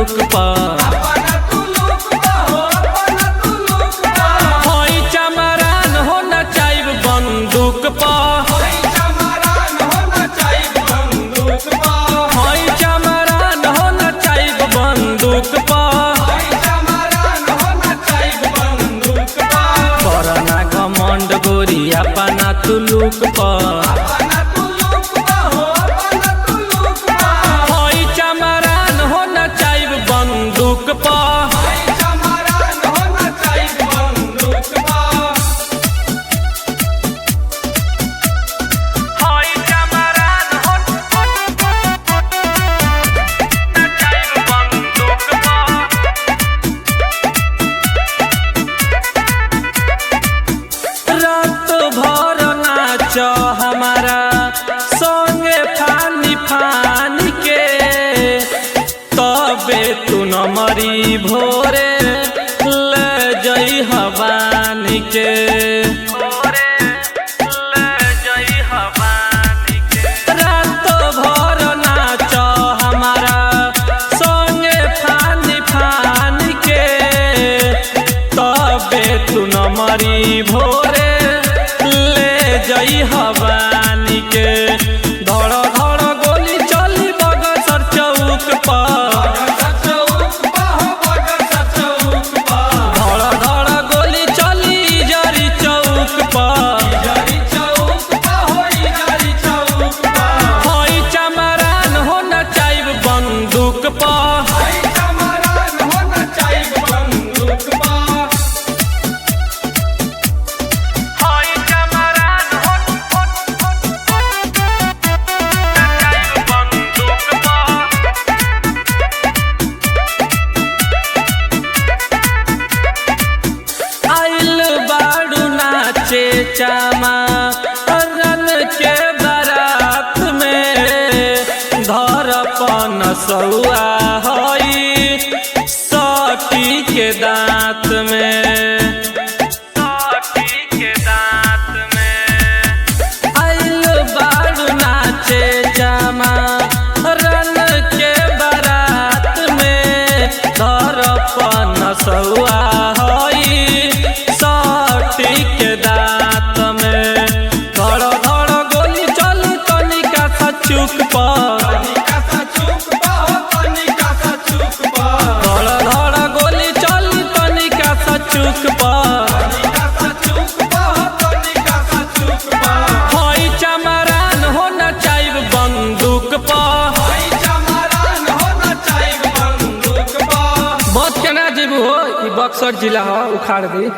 Look पर होई चमरान हो नचाइब बंदूक पर होई चमरान हो नचाइब बंदूक पर करना घमंड गोरी अपना तू लुक पर होई चमरान हो नचाइब बंदूक पर हमारा संगे फानी फानी के तबे तू न मरी भोरे ले जई हवानी के रात भर नाच हमारा संगे फानी फानी के तबे तू न मरी भोरे जई हवानी के धड़ धड़ गोली चली बगसर चौक पर धड़ धड़ गोली चली जरी चौक पर होई चमरान हो नचाइब बंदूक पर चामा रन के बारात में धरपन सौआ हई सटी के दांत में आइल बारू नाचे चामा रन के बारात में धरपन सौआ हई सटी के दांत में धड़ धड़ गोली चली तनिका सा चुक पर धड़ धड़ गोली चली तनिका सा चुक पर होई चमरान हो नचाइब बंदूक पर बहुत केना जीबू हो बक्सर जिला हो उखाड़ दी।